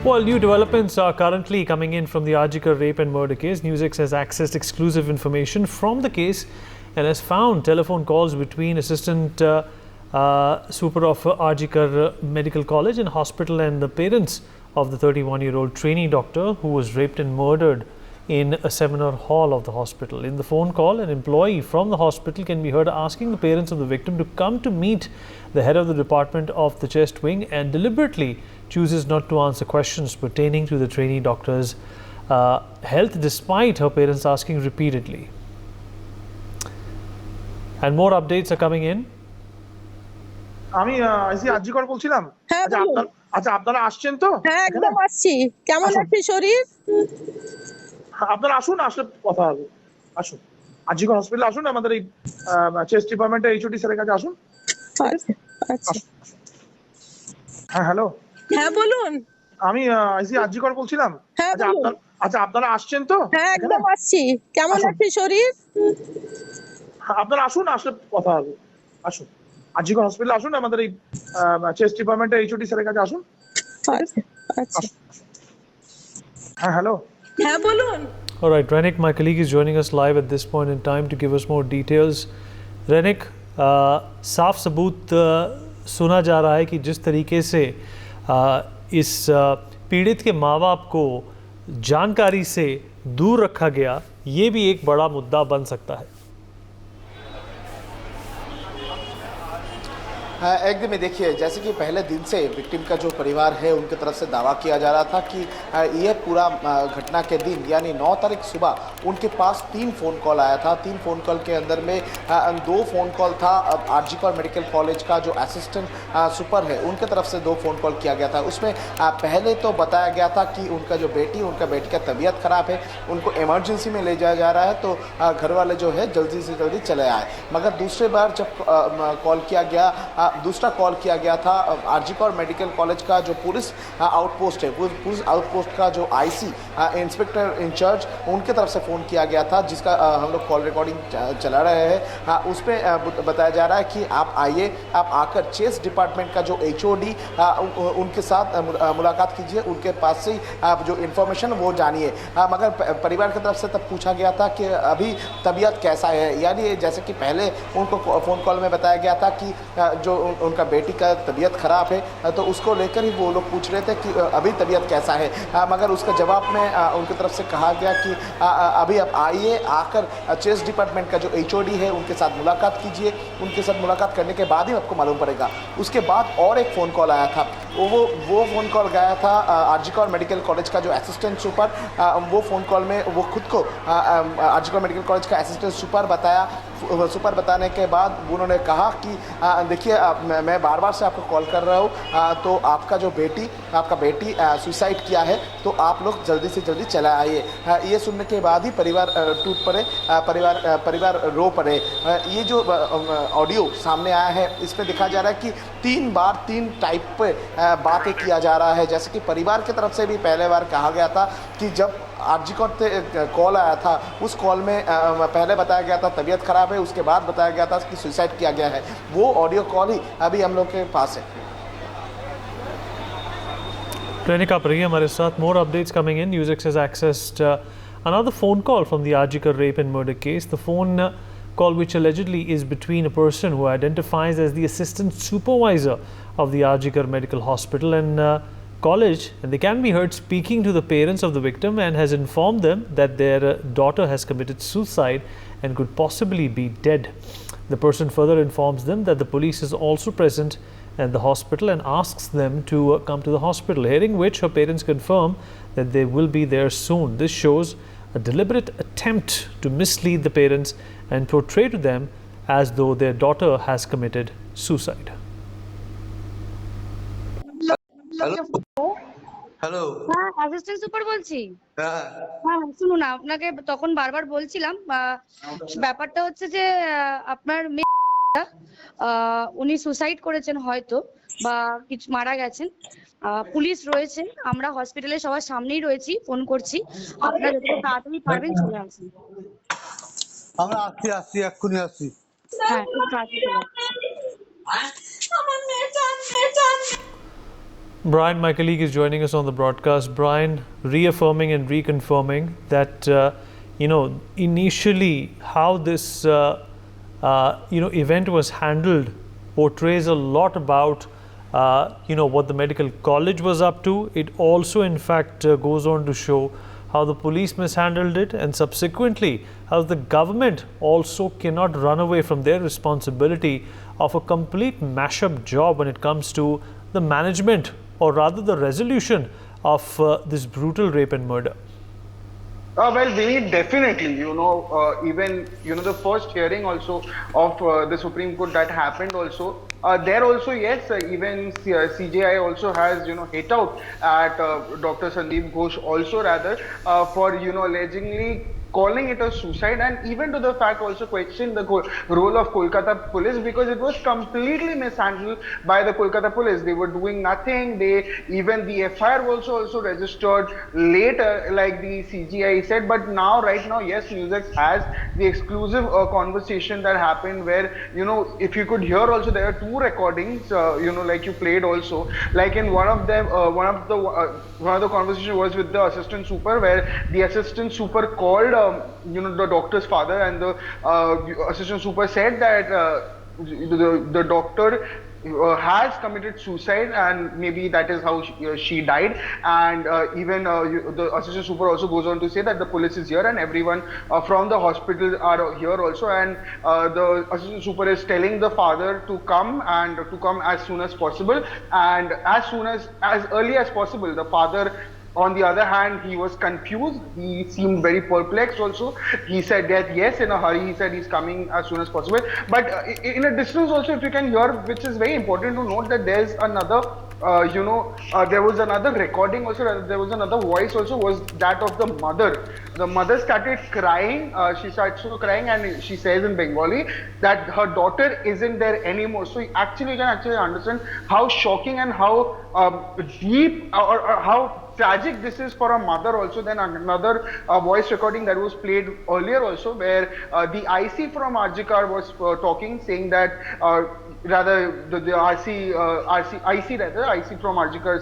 Well, new developments are currently coming in from the Arjikar rape and murder case. NewsX has accessed exclusive information from the case and has found telephone calls between Assistant Super of Arjikar Medical College and Hospital and the parents of the 31-year-old trainee doctor who was raped and murdered in a seminar hall of the hospital. In the phone call, an employee from the hospital can be heard asking the parents of the victim to come to meet the head of the department of the chest wing and deliberately chooses not to answer questions pertaining to the trainee doctor's health despite her parents asking repeatedly. And more updates are coming in. আমি আইসি আরজিকর বলছিলাম। আচ্ছা আপনারা আসছেন তো? হ্যাঁ একদম আসছি। কেমন আছে শরীর? আপনারা আসুন, আসলে কথা হবে। আসুন আরজিকর হসপিটালে আসুন, আমাদের এই চেস্ট ডিপার্টমেন্টের এইচওডি স্যারের কাছে আসুন। আচ্ছা হ্যাঁ হ্যালো। হ্যাঁ বলুন। আমি আইসি আরজিকর বলছিলাম। হ্যাঁ বলুন। আচ্ছা আপনারা আসছেন তো? হ্যাঁ একদম আসছি। কেমন আছে শরীর? আপনারা আসুন, আসলে কথা হবে। আসুন আরজিকর হসপিটালে আসুন, আমাদের এই চেস্ট ডিপার্টমেন্টের এইচওডি স্যারের কাছে আসুন। আচ্ছা হ্যাঁ হ্যালো। হ্যাঁ বলুন। All right, Renik, my colleague is joining us live at this point in time to give us more details. Renik, साफ सबूत सुना जा रहा है कि जिस तरीके से इस पीड़ित के माँ बाप को जानकारी से दूर रखा गया, ये भी एक बड़ा मुद्दा बन सकता है। एकदम ही देखिए, जैसे कि पहले दिन से विक्टिम का जो परिवार है उनकी तरफ से दावा किया जा रहा था कि यह पूरा घटना के दिन यानी 9 तारीख सुबह उनके पास 3 फ़ोन कॉल आया था। 3 फ़ोन कॉल के अंदर में 2 फ़ोन कॉल था आरजीकर मेडिकल कॉलेज का जो असिस्टेंट सुपर है उनके तरफ से 2 फ़ोन कॉल किया गया था। उसमें पहले तो बताया गया था कि उनका बेटी का तबीयत ख़राब है, उनको इमरजेंसी में ले जाया जा रहा है, तो घर वाले जो है जल्दी से जल्दी चले आए। मगर दूसरी बार जब दूसरा कॉल किया गया था आरजीकर मेडिकल कॉलेज का जो पुलिस आउटपोस्ट है, पुलिस आउटपोस्ट का जो आईसी इंस्पेक्टर इंचार्ज उनके तरफ से फ़ोन किया गया था, जिसका हम लोग कॉल रिकॉर्डिंग चला रहे हैं। उस पर बताया जा रहा है कि आप आइए, आप आकर चेस्ट डिपार्टमेंट का जो एचओडी उनके साथ मुलाकात कीजिए, उनके पास से जो इन्फॉर्मेशन वो जानिए। मगर परिवार की तरफ से तब पूछा गया था कि अभी तबीयत कैसा है, यानी जैसे कि पहले उनको फ़ोन कॉल में बताया गया था कि जो उनका बेटी का तबीयत ख़राब है, तो उसको लेकर ही वो लोग पूछ रहे थे कि अभी तबीयत कैसा है। मगर उसका जवाब में उनकी तरफ से कहा गया कि अभी आप आइए, आकर चेस्ट डिपार्टमेंट का जो एचओडी है उनके साथ मुलाकात कीजिए, उनके साथ मुलाकात करने के बाद ही आपको मालूम पड़ेगा। उसके बाद और एक फ़ोन कॉल आया था, वो फ़ोन कॉल गया था आरजीकर मेडिकल कॉलेज का जो असिस्टेंट सुपर, वो फ़ोन कॉल में वो खुद को आरजीकर मेडिकल कॉलेज का असिस्टेंट सुपर बताने के बाद उन्होंने कहा कि देखिए मैं बार बार से आपको कॉल कर रहा हूँ, तो आपका बेटी सुसाइड किया है, तो आप लोग जल्दी से जल्दी चला आइए। ये सुनने के बाद ही परिवार टूट पड़े, परिवार रो पड़े। ये जो ऑडियो सामने आया है इसमें दिखा जा रहा है कि 3 बार 3 टाइप पे बातें किया जा रहा है। जैसे कि परिवार की तरफ से भी पहले बार कहा गया था कि जब आरजीकर से कॉल आया था उस कॉल में पहले बताया गया था तबीयत ख़राब है, उसके बाद बताया गया था कि सुसाइड किया गया है। वो ऑडियो कॉल ही अभी हम लोग के पास है। Renik, आप रहिए हमारे साथ. More updates coming in. NewsX has accessed another phone call from the Arjikar rape and murder case. The phone call, which allegedly is between a person who identifies as the assistant supervisor of the Arjikar Medical Hospital and college, and they can be heard speaking to the parents of the victim and has informed them that their daughter has committed suicide and could possibly be dead. The person further informs them that the police is also present at the hospital and asks them to come to the hospital, hearing which her parents confirm that they will be there soon. This shows a deliberate attempt to mislead the parents and portray to them as though their daughter has committed suicide. Hello, হ্যাঁ assistant super বলছি। হ্যাঁ শুনুন, আপনাকে তখন বারবার বলছিলাম, ব্যাপারটা হচ্ছে যে আপনার মেয়ে উনি সুসাইড করেছেন হয়তো, বা কিছু মারা গেছেন। পুলিশ রয়েছে, আমরা হসপিটালে সবার সামনেই রয়েছি, ফোন করছি, আপনারা যত তাড়াতাড়ি পারবেন চলে আসুন। আমরা আসছি এক্ষুনি আসছি। হ্যাঁ খুব তাড়াতাড়ি চলে আসুন। Brian, my colleague, is joining us on the broadcast. Brian, reaffirming and reconfirming that initially how this event was handled portrays a lot about what the medical college was up to. It also, in fact, goes on to show how the police mishandled it, and subsequently how the government also cannot run away from their responsibility of a complete mashup job when it comes to the management, or rather the resolution of this brutal rape and murder. Well, Vineet, definitely, even, the first hearing also of the Supreme Court that happened also, there also, yes, even CJI also has, hit out at Dr. Sandeep Ghosh also rather for, allegedly calling it a suicide, and even to the fact also question the role of Kolkata police, because it was completely mishandled by the Kolkata police. They were doing nothing. Even the FIR was also registered later, like the CGI said. But now, right now, yes, Newsx has the exclusive conversation that happened where, if you could hear also, there are two recordings, like you played also. Like in one of them, one of the conversation was with the assistant super, where the assistant super called the doctor's father, and the assistant super said that the doctor has committed suicide, and maybe that is how she died. And even the assistant super also goes on to say that the police is here and everyone from the hospital are here also, and the assistant super is telling the father to come, and to come as soon as possible, and as early as possible. The father, on the other hand, he was confused. He seemed very perplexed also. He said that yes, in a hurry, he said he's coming as soon as possible. But in a distance also, if you can hear, which is very important to note, that there's another, there was another recording also, there was another voice also, was that of the mother. The mother started crying. She started crying, and she says in Bengali that her daughter isn't there anymore. So you can actually understand how shocking and how deep or how tragic this is for a mother also. Then another voice recording that was played earlier also, where the IC from RG Kar was talking, saying that rather the IC from RG Kar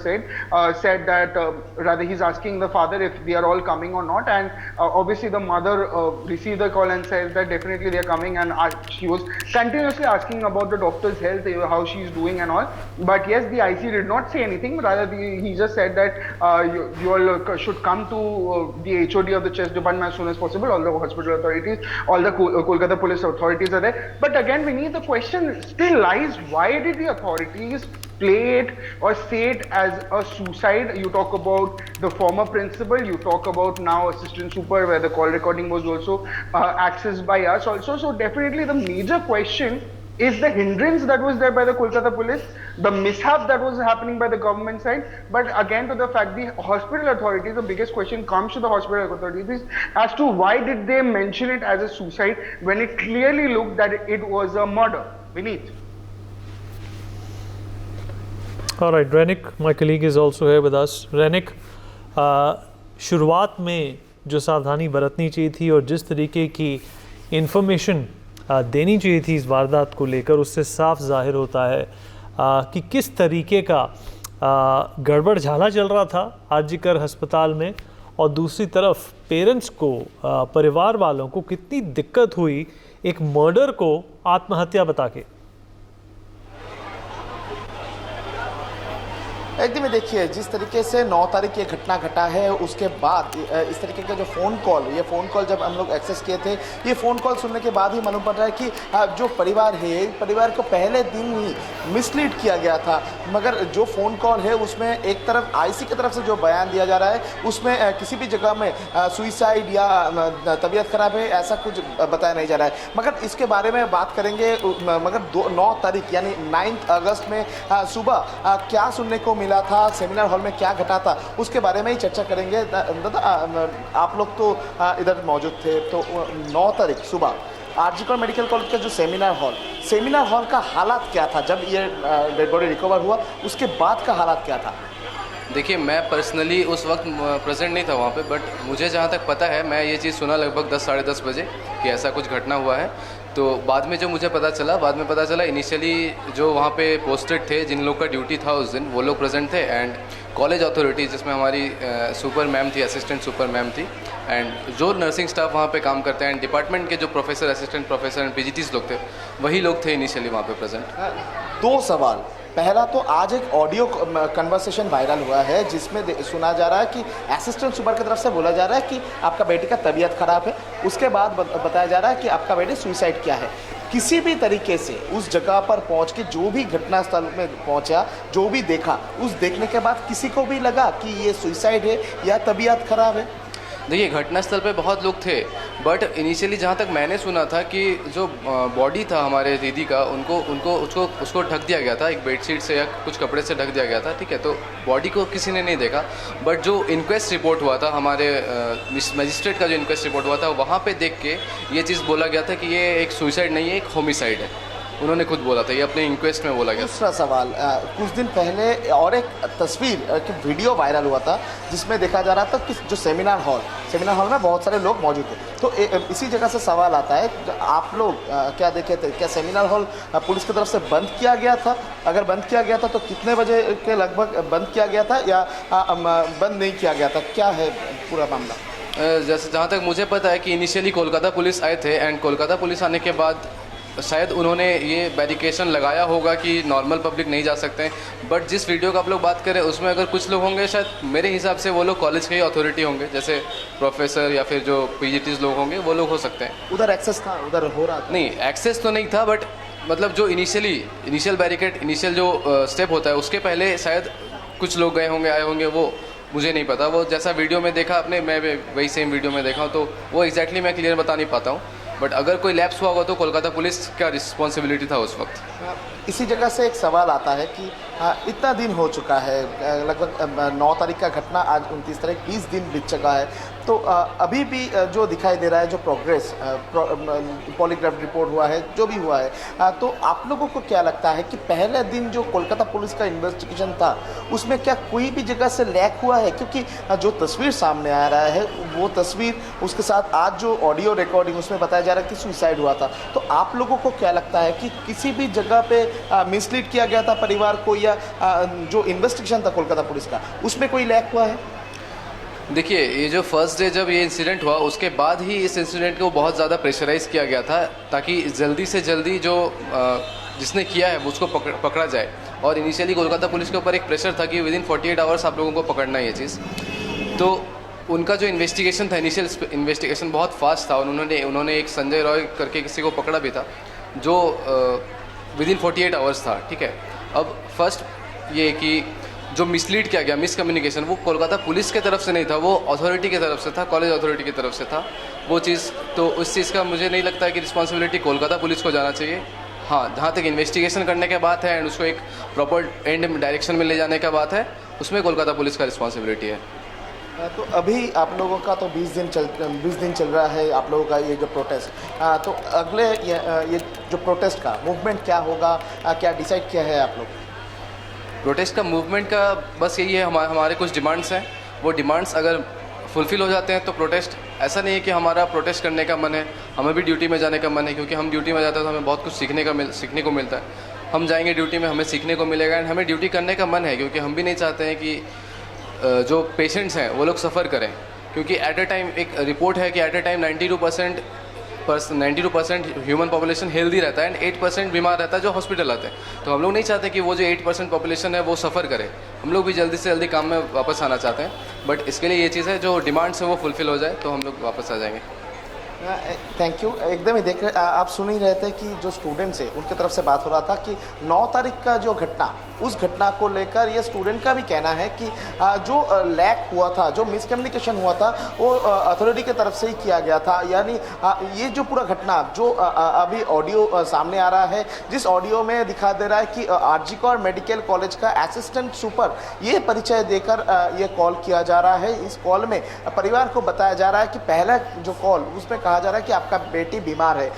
said that rather he's asking the father if they are all coming or not, and obviously the mother received the call and says that definitely they are coming, and she was continuously asking about the doctor's health, how she's doing and all. But yes, the IC did not say anything, rather he just said that you all should come to the HOD of the chest department as soon as possible. All the hospital authorities, all the Kolkata police authorities are there. But again, the question still lies: why did the authorities play it or say it as a suicide? You talk about the former principal, you talk about now assistant super, where the call recording was also accessed by us also. So definitely the major question is the hindrance that was there by the Kolkata police, the mishap that was happening by the government side. But again, to the fact, the hospital authorities, the biggest question comes to the hospital authorities as to why did they mention it as a suicide when it clearly looked that it was a murder. Vineet. All right, Renik, my colleague, is also here with us. Renik, शुरुआत में जो सावधानी बरतनी चाहिए थी और जिस तरीके की इंफॉर्मेशन देनी चाहिए थी इस वारदात को लेकर, उससे साफ जाहिर होता है कि किस तरीके का गड़बड़ झाला चल रहा था आरजीकर अस्पताल में, और दूसरी तरफ पेरेंट्स को, परिवार वालों को कितनी दिक्कत हुई एक मर्डर को आत्महत्या बता के। एकदम देखिए, जिस तरीके से 9 तारीख ये घटना घटा है, उसके बाद इस तरीके का जो फ़ोन कॉल जब हम लोग एक्सेस किए थे, ये फ़ोन कॉल सुनने के बाद ही मालूम पड़ रहा है कि जो परिवार है, परिवार को पहले दिन ही मिसलीड किया गया था। मगर जो फ़ोन कॉल है उसमें एक तरफ आईसी की तरफ से जो बयान दिया जा रहा है, उसमें किसी भी जगह में सुइसाइड या तबीयत ख़राब है ऐसा कुछ बताया नहीं जा रहा है। मगर इसके बारे में बात करेंगे। मगर 9 तारीख यानी 9 अगस्त में सुबह क्या सुनने को मिला था, सेमिनार हॉल में क्या घटा था, उसके बारे में ही चर्चा करेंगे। दादा, आप लोग तो इधर मौजूद थे, तो 9 तारीख सुबह आरजीकर मेडिकल कॉलेज का जो सेमिनार हॉल का हालात क्या था जब ये डेड बॉडी रिकवर हुआ, उसके बाद का हालात क्या था? देखिए, मैं पर्सनली उस वक्त प्रेजेंट नहीं था वहाँ पे, बट मुझे जहाँ तक पता है, मैं ये चीज़ सुना लगभग 10 साढ़े 10 बजे कि ऐसा कुछ घटना हुआ है। तो बाद में जो मुझे बाद में पता चला इनिशियली जो वहाँ पे पोस्टेड थे, जिन लोग का ड्यूटी था उस दिन, वो लोग प्रेजेंट थे एंड कॉलेज अथॉरिटी जिसमें हमारी सुपर मैम थी, असिस्टेंट सुपर मैम थी एंड जो नर्सिंग स्टाफ वहाँ पे काम करते हैं एंड डिपार्टमेंट के जो professor, assistant professor and PGTs लोग थे, वही लोग थे इनिशियली वहाँ पे प्रेजेंट। दो सवाल। पहला तो आज एक ऑडियो कन्वर्सेशन वायरल हुआ है जिसमें सुना जा रहा है कि असिस्टेंट सुपर की तरफ से बोला जा रहा है कि आपका बेटे का तबीयत खराब है, उसके बाद बताया जा रहा है कि आपका बेटे सुसाइड किया है। किसी भी तरीके से उस जगह पर पहुंच के जो भी घटनास्थल में पहुंचा, जो भी देखा, उस देखने के बाद किसी को भी लगा कि ये सुसाइड है या तबीयत खराब है? देखिए, घटनास्थल पे बहुत लोग थे बट इनिशियली जहाँ तक मैंने सुना था कि जो बॉडी था हमारे दीदी का, उसको ढक दिया गया था एक बेडशीट से या कुछ कपड़े से ढक दिया गया था, ठीक है। तो बॉडी को किसी ने नहीं देखा बट जो इंक्वेस्ट रिपोर्ट हुआ था, हमारे मजिस्ट्रेट का जो इंक्वेस्ट रिपोर्ट हुआ था, वहाँ पे देख के ये चीज़ बोला गया था कि ये एक सुसाइड नहीं है, एक होमिसाइड है। उन्होंने खुद बोला था, ये अपने इंक्वेस्ट में बोला गया। दूसरा सवाल, कुछ दिन पहले और एक तस्वीर की वीडियो वायरल हुआ था जिसमें देखा जा रहा था कि जो सेमिनार हॉल में बहुत सारे लोग मौजूद थे। तो इसी जगह से सवाल आता है, आप लोग क्या देखे थे? क्या सेमिनार हॉल पुलिस की तरफ से बंद किया गया था? अगर बंद किया गया था तो कितने बजे के लगभग बंद किया गया था या बंद नहीं किया गया था? क्या है पूरा मामला? जैसे जहाँ तक मुझे पता है कि इनिशियली कोलकाता पुलिस आए थे एंड कोलकाता पुलिस आने के बाद शायद उन्होंने ये बैरिकेशन लगाया होगा कि नॉर्मल पब्लिक नहीं जा सकते हैं। बट जिस वीडियो का आप लोग बात करें उसमें अगर कुछ लोग होंगे, शायद मेरे हिसाब से वो लोग कॉलेज के ही अथॉरिटी होंगे, जैसे प्रोफेसर या फिर जो पीजीटीज लोग होंगे, वो लोग हो सकते हैं। उधर एक्सेस था, उधर हो रहा था? नहीं, एक्सेस तो नहीं था बट मतलब जो इनिशियल बैरिकेड, इनिशियल जो स्टेप होता है उसके पहले शायद कुछ लोग गए होंगे, आए होंगे, वो मुझे नहीं पता। वो जैसा वीडियो में देखा आपने, मैं वही सेम वीडियो में देखा हूँ, तो वो एग्जैक्टली मैं क्लियर बता नहीं पाता हूँ। बट अगर कोई लैप्स हुआ होगा तो कोलकाता पुलिस का रिस्पॉन्सिबिलिटी था उस वक्त। इसी जगह से एक सवाल आता है कि इतना दिन हो चुका है, लगभग 9 तारीख का घटना, आज 29 तारीख, 20 दिन बीत चुका है। तो अभी भी जो दिखाई दे रहा है, जो प्रोग्रेस, पॉलीग्राफ रिपोर्ट हुआ है, जो भी हुआ है, तो आप लोगों को क्या लगता है कि पहले दिन जो कोलकाता पुलिस का इन्वेस्टिगेशन था उसमें क्या कोई भी जगह से लैक हुआ है? क्योंकि जो तस्वीर सामने आ रहा है वो तस्वीर, उसके साथ आज जो ऑडियो रिकॉर्डिंग, उसमें बताया जा रहा है कि सुसाइड हुआ था। तो आप लोगों को क्या लगता है कि किसी भी जगह पे मिसलीड किया गया था परिवार को, या जो इन्वेस्टिगेशन था कोलकाता पुलिस का उसमें कोई लैक हुआ है? देखिए, ये जो फर्स्ट डे जब ये इंसिडेंट हुआ उसके बाद ही इस इंसिडेंट को बहुत ज़्यादा प्रेशराइज़ किया गया था ताकि जल्दी से जल्दी जो जिसने किया है उसको पकड़ा जाए। और इनिशियली कोलकाता पुलिस के ऊपर एक प्रेशर था कि विदिन 48 आवर्स आप लोगों को पकड़ना है ये चीज़। तो उनका जो इन्वेस्टिगेशन था, इनिशियल इन्वेस्टिगेशन बहुत फास्ट था। उन्होंने एक संजय रॉय करके किसी को पकड़ा भी था जो विदिन 48 आवर्स था, ठीक है। अब फर्स्ट ये कि जो मिसलीड किया गया, मिसकम्युनिकेशन, वो कोलकाता पुलिस के तरफ से नहीं था, वो अथॉरिटी की तरफ से था, कॉलेज अथॉरिटी की तरफ से था वो चीज़। तो उस चीज़ का मुझे नहीं लगता है कि रिस्पॉन्सिबिलिटी कोलकाता पुलिस को जाना चाहिए। हाँ, जहाँ तक इन्वेस्टिगेशन करने की बात है एंड उसको एक प्रॉपर एंड डायरेक्शन में ले जाने का बात है, उसमें कोलकाता पुलिस का रिस्पॉन्सिबिलिटी है। तो अभी आप लोगों का तो 20 दिन चल रहा है आप लोगों का ये जो प्रोटेस्ट, तो अगले ये जो प्रोटेस्ट का मूवमेंट क्या होगा, क्या डिसाइड किया है आप लोग? प्रोटेस्ट का मूवमेंट का बस यही है, हमारे कुछ डिमांड्स हैं। वो डिमांड्स अगर फुलफ़िल हो जाते हैं तो प्रोटेस्ट, ऐसा नहीं है कि हमारा प्रोटेस्ट करने का मन है, हमें भी ड्यूटी में जाने का मन है, क्योंकि हम ड्यूटी में जाते हैं तो हमें बहुत कुछ सीखने को मिलता है। हम जाएंगे ड्यूटी में, हमें सीखने को मिलेगा एंड हमें ड्यूटी करने का मन है, क्योंकि हम भी नहीं चाहते हैं कि जो पेशेंट्स हैं वो लोग सफ़र करें। क्योंकि एट अ टाइम एक रिपोर्ट है कि at a time 92% human population healthy रहता है एंड 8% बीमार रहता है जो हॉस्पिटल आते हैं। तो हम लोग नहीं चाहते कि वो जो 8% पॉपुलेशन है वो सफ़र करे, हम लोग भी जल्दी से जल्दी काम में वापस आना चाहते हैं। बट इसके लिए ये चीज़ है, जो डिमांड्स है वो फुलफ़िल हो जाए तो हम लोग वापस आ जाएंगे। Thank you. एकदम ही देख रहे, आप सुन ही रहे थे कि जो स्टूडेंट्स हैं उनकी तरफ से बात हो रहा था कि 9 तारीख का जो घटना, उस घटना को लेकर ये स्टूडेंट का भी कहना है कि जो लैक हुआ था, जो मिसकम्युनिकेशन हुआ था, वो अथॉरिटी की तरफ से ही किया गया था। यानी ये जो पूरा घटना जो अभी ऑडियो सामने आ रहा है, जिस ऑडियो में दिखा दे रहा है कि आरजीकर मेडिकल कॉलेज का असिस्टेंट सुपर ये परिचय देकर ये कॉल किया जा रहा है। इस कॉल में परिवार को बताया जा रहा है कि पहला जो कॉल उसमें कहा जा रहा है कि आपका बेटी बीमार है,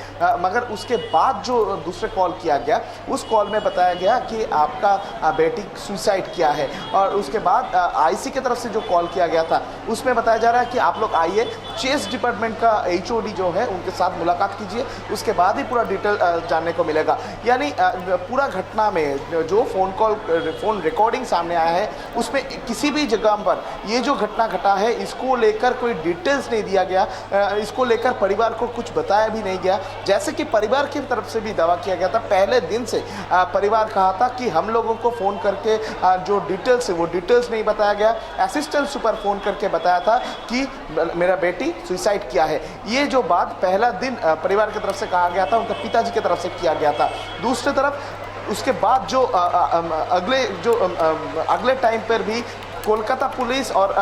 मगर उसके बाद जो दूसरे कॉल किया गया उस कॉल में बताया गया कि आपका बेटी सुसाइड किया है। और उसके बाद आईसी की तरफ से जो कॉल किया गया था उसमें बताया जा रहा है कि आप लोग आइए, चेस डिपार्टमेंट का एचओडी जो है उनके साथ मुलाकात कीजिए, उसके बाद ही पूरा डिटेल जानने को मिलेगा। यानी पूरा घटना में जो फोन रिकॉर्डिंग सामने आया है उसमें किसी भी जगह पर ये जो घटना घटा है इसको लेकर कोई डिटेल्स नहीं दिया गया, इसको लेकर परिवार को कुछ बताया भी नहीं गया। जैसे कि परिवार की तरफ से भी दावा किया गया था, पहले दिन से परिवार कहा था कि हम लोगों को फ़ोन करके जो डिटेल्स है वो डिटेल्स नहीं बताया गया। असिस्टेंट सुपर फ़ोन करके बताया था कि मेरा बेटी सुसाइड किया है। ये जो बात पहला दिन परिवार की तरफ से कहा गया था, उनके पिताजी की तरफ से किया गया था। दूसरी तरफ उसके बाद जो अगले टाइम पर भी कोलकाता पुलिस और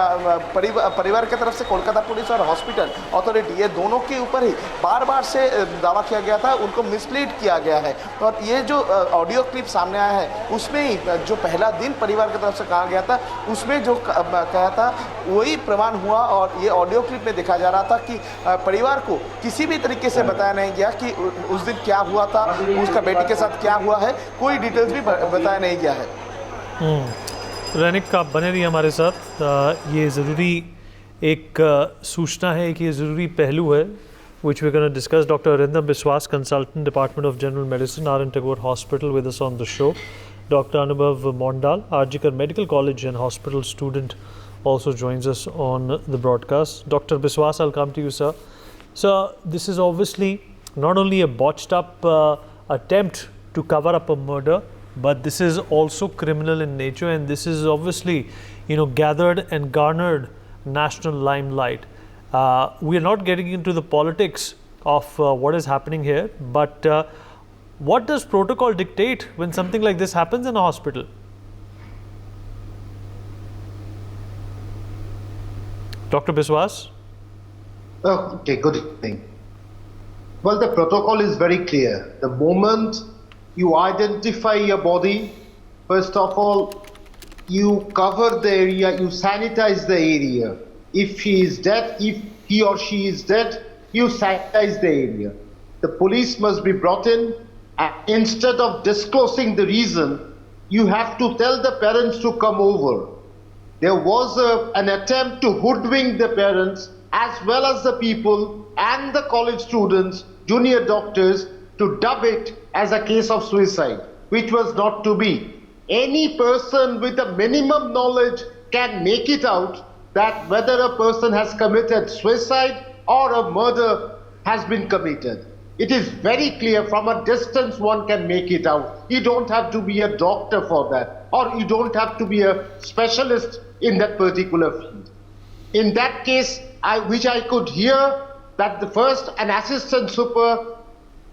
परिवार की तरफ से कोलकाता पुलिस और हॉस्पिटल अथॉरिटी ये दोनों के ऊपर ही बार बार से दावा किया गया था, उनको मिसलीड किया गया है। और ये जो ऑडियो क्लिप सामने आया है उसमें ही जो पहला दिन परिवार की तरफ से कहा गया था उसमें जो कहा था वही प्रमाण हुआ। और ये ऑडियो क्लिप में देखा जा रहा था कि परिवार को किसी भी तरीके से बताया नहीं गया कि उस दिन क्या हुआ था, उसका बेटी के साथ क्या हुआ है, कोई डिटेल्स भी बताया नहीं गया है। रैनिक आप बने रहिए हमारे साथ। ये ज़रूरी एक सूचना है कि ये ज़रूरी पहलू है which we're going to discuss. Dr. Arindam Biswas, Consultant, Department of General Medicine, R.N. Tagore Hospital, with us on the show. Dr. Anubhav Mondal, RGKar Medical College and Hospital student, also joins us on the broadcast. Dr. Biswas, I'll come to you, sir. Sir, this is obviously not only a botched up attempt to cover up a murder, but this is also criminal in nature, and this is obviously, gathered and garnered national limelight. We are not getting into the politics of what is happening here, but what does protocol dictate when something like this happens in a hospital? Dr. Biswas? Okay, good evening. Well, the protocol is very clear. The moment you identify your body, first of all, you cover the area, you sanitize the area. If he is dead, if he or she is dead, you sanitize the area. The police must be brought in, and instead of disclosing the reason, you have to tell the parents to come over. There was an attempt to hoodwink the parents as well as the people and the college students, junior doctors, to dub it as a case of suicide, which was not to be. Any person with a minimum knowledge can make it out that whether a person has committed suicide or a murder has been committed. It is very clear, from a distance one can make it out. You don't have to be a doctor for that, or you don't have to be a specialist in that particular field. In that case, which I could hear, that the first, an assistant super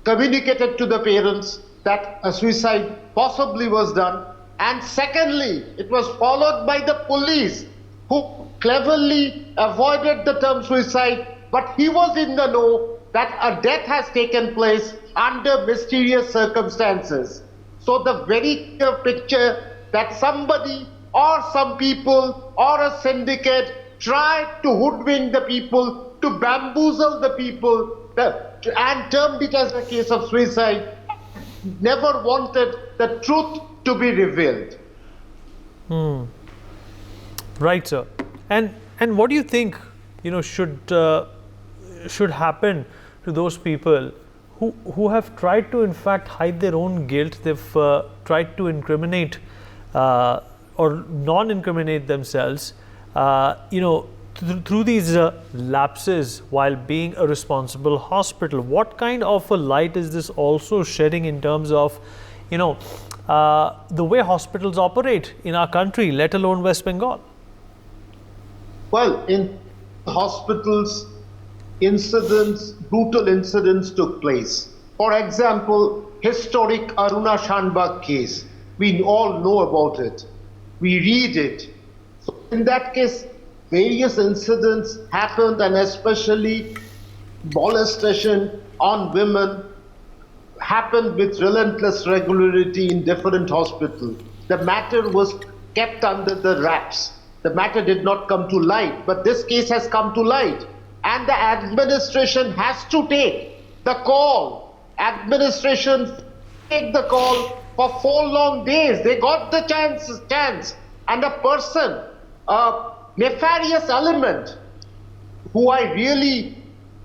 communicated to the parents that a suicide possibly was done, and secondly, it was followed by the police, who cleverly avoided the term suicide, but he was in the know that a death has taken place under mysterious circumstances. So the very clear picture that somebody or some people or a syndicate tried to hoodwink the people, to bamboozle the people, and termed it as a case of suicide, never wanted the truth to be revealed. Right, sir. And what do you think, should happen to those people who have tried to in fact hide their own guilt? They've tried to incriminate or non-incriminate themselves, through these lapses while being a responsible hospital. What kind of a light is this also shedding in terms of, the way hospitals operate in our country, let alone West Bengal? Well, in hospitals, brutal incidents took place. For example, historic Aruna Shanbag case. We all know about it. We read it. So in that case, various incidents happened, and especially molestation on women happened with relentless regularity in different hospitals. The matter was kept under the wraps. The matter did not come to light, but this case has come to light. and the administration has to take the call. Administration take the call for 4 long days. They got the chance, and a person, a nefarious element, who I really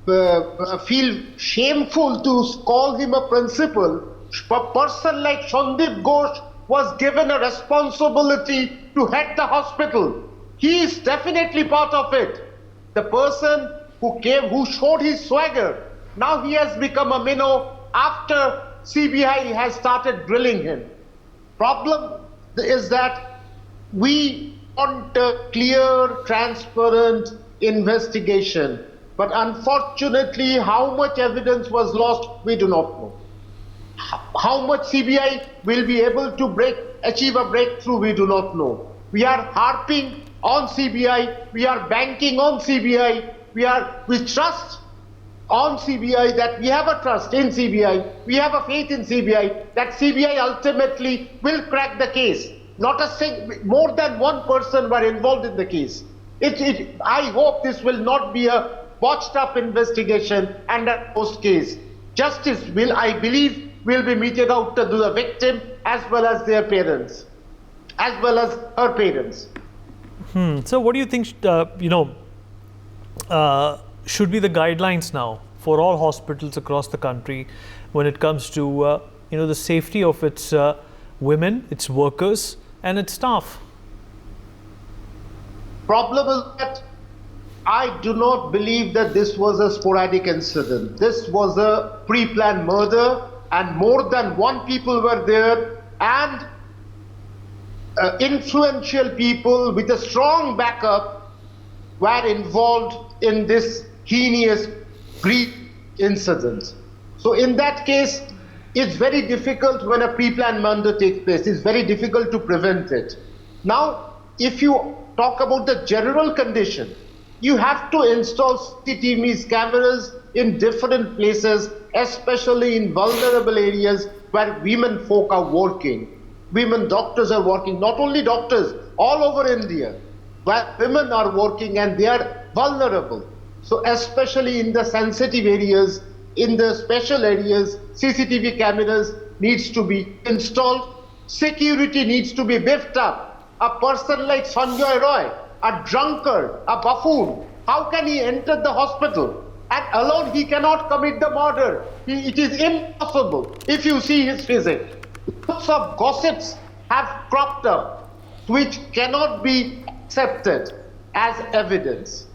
feel shameful to call him a principal, a person like Sandeep Ghosh was given a responsibility to head the hospital. He is definitely part of it. The person who came, who showed his swagger, now he has become a minnow after CBI has started drilling him. Problem is that we want a clear, transparent investigation. But unfortunately, how much evidence was lost, we do not know. How much CBI will be able to achieve a breakthrough, we do not know. We are harping on CBI, we are banking on CBI, we trust on CBI, that we have a trust in CBI, we have a faith in CBI, that CBI ultimately will crack the case. Not more than one person were involved in the case. I hope this will not be a botched up investigation and a post case. Justice will, I believe, will be meted out to the victim as well as their parents, as well as her parents. So what do you think, should be the guidelines now for all hospitals across the country when it comes to, the safety of its women, its workers, and its staff? Problem is that I do not believe that this was a sporadic incident. This was a pre-planned murder, and more than one people were there, and influential people with a strong backup were involved in this heinous grief incident. So in that case, it's very difficult when a pre-planned murder takes place. It's very difficult to prevent it. Now, if you talk about the general condition, you have to install CCTV cameras in different places, especially in vulnerable areas where women folk are working. Women doctors are working, not only doctors, all over India, where women are working and they are vulnerable. So especially in the sensitive areas, in the special areas, CCTV cameras needs to be installed. Security needs to be beefed up. A person like Sanjay Roy, a drunkard, a buffoon, how can he enter the hospital? And alone he cannot commit the murder. It is impossible if you see his physique. Lots of gossips have cropped up which cannot be accepted as evidence.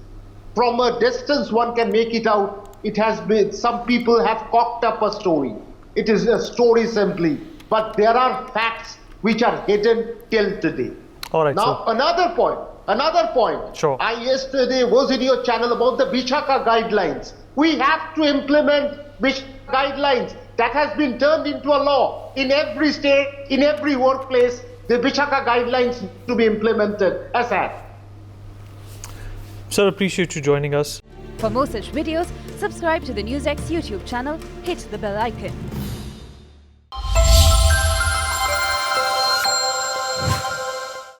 From a distance one can make it out. It has been, some people have cocked up a story. It is a story simply, but there are facts which are hidden till today. All right. Now, another point. Sure. I yesterday was in your channel about the Vishaka guidelines. We have to implement Vishaka guidelines. That has been turned into a law in every state, in every workplace. The Vishaka guidelines need to be implemented ASAP. Sir, appreciate you joining us. For more such videos, subscribe to the NewsX YouTube channel, hit the bell icon.